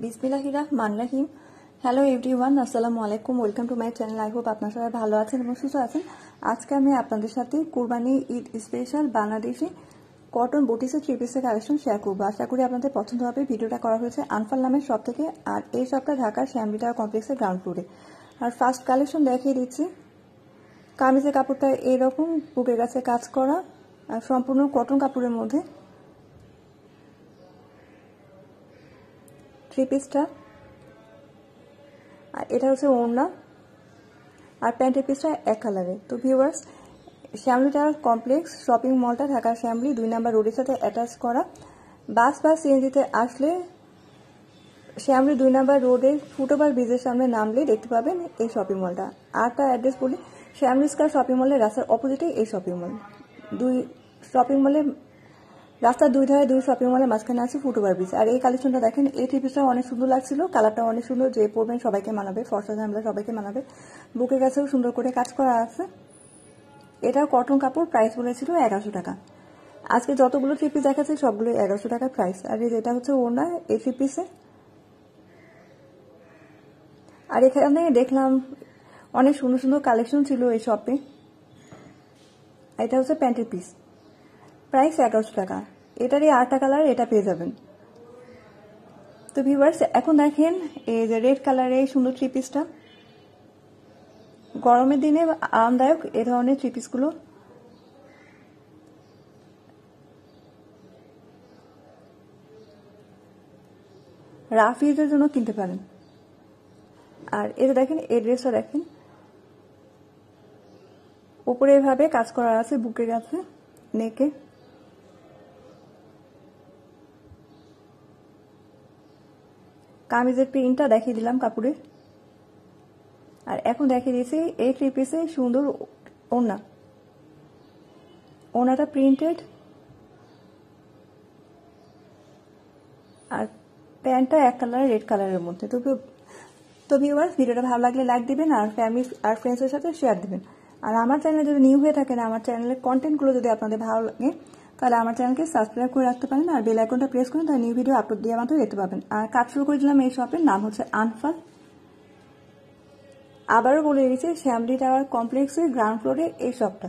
বিসমিল্লাহির রহমানির রহিম। Hello everyone, আসসালামু আলাইকুম। Welcome to my channel. I hope আপনারা সবাই ভালো আছেন এবং সুস্থ আছেন। আজকে আমি আপনাদের সাথে কুরবানি ঈদ স্পেশাল বাংলাদেশি কটন বুটিসের থ্রি পিসের কালেকশন শেয়ার করবো। আশা করি আপনাদের পছন্দ হবে। ভিডিওটা করা হয়েছে আনফাল নামের শপ থেকে, আর এই শপটা ঢাকার শ্যামলী টাওয়ার কমপ্লেক্সের গ্রাউন্ড ফ্লোরে। আর ফার্স্ট কালেকশন দেখিয়ে দিচ্ছি। কামিজের কাপড়টা এরকম বুকের কাছে কাজ করা আর সম্পূর্ণ কটন কাপড়ের মধ্যে থ্রি পিসটা, আর এটা হচ্ছে ওড়না, আর প্যান্টের পিসটা এক কালারে। তো viewers, Shyamoli tower complex shopping মলটা ঢাকার শ্যামলী 2 নম্বর রোডের সাথে অ্যাটাচ করা। বাস বা সিএনজিতে আসলে শ্যামলী 2 নম্বর রোডে ফুটওভার ব্রিজের সামনে নামলে দেখতে পাবেন এই শপিং মলটা। আর তার অ্যাড্রেস বলি, শ্যামলী স্কয়ার শপিং মলের রাস্তার অপোজিটে এই শপিং মল। শপিং মলের রাস্তার দুই ধারে দুই শপিং মলের মাঝখানে আছে ফুটওভার ব্রিজ। আর এই কালেকশনটা দেখেন, এই থ্রি পিসটা অনেক সুন্দর লাগছিল, কালারটা অনেক সুন্দর, যে পরবেন সবাইকে মানাবে, ফর্সা ঝামেলা সবাইকে মানাবে। বুকের কাছেও সুন্দর করে কাজ করা আছে। এটা কটন কাপড়, প্রাইস বলেছিল 1100 টাকা। আজকে যতগুলো থ্রি পিস দেখাচ্ছে সবগুলো 1100 টাকা প্রাইস। আর এটা হচ্ছে ওড়না এই থ্রি পিসে। আর এখানে দেখলাম অনেক সুন্দর সুন্দর কালেকশন ছিল এই শপে। এটা হচ্ছে প্যান্টের পিস, প্রাইস 1100 টাকা। এটারই 8টা কালার, এটা পেয়ে যাবেন। তো ভিউয়ার্স, এখন দেখেন এই যে রেড কালারের এই সুন্দর থ্রি পিসটা, গরমের দিনে আরামদায়ক এই ধরনের থ্রি পিসগুলো। রাফ ইউজের জন্য কিনতে পারেন। আর এই যে দেখেন, এই ড্রেসটা দেখেন, উপরে এভাবে কাজ করা আছে বুকের কাছে, নেকে। কামিজের প্রিন্টটা দেখিয়ে দিলাম কাপড়ের। আর এখন দেখিয়ে দিয়েছি এই থ্রি পিসে সুন্দর ওড়না। ওড়নাটা প্রিন্টেড, আর প্যান্টটা এক কালার রেড কালারের মধ্যে। তো ভিউয়ার্স, ভিডিওটা ভালো লাগলে লাইক দিবেন, আর ফ্যামিলি আর ফ্রেন্ডসের সাথে শেয়ার দিবেন। আর আমার চ্যানেলে যদি নিউ হয়ে থাকেন, আমার চ্যানেলের কন্টেন্টগুলো যদি আপনাদের ভালো লাগে, তাহলে আমার চ্যানেলকে সাবস্ক্রাইব করে রাখতে পারেন, আর বেল আইকনটা প্রেস করেন, তাহলে নিউ ভিডিও আপলোড দিয়ে মাত্র দেখতে পাবেন। আর কাজ শুরু করে দিলাম। এই শপের নাম হচ্ছে আনফাল। আবারও বলে দিচ্ছি, শ্যামলী টাওয়ার কমপ্লেক্সের গ্রাউন্ড ফ্লোরে এই শপটা।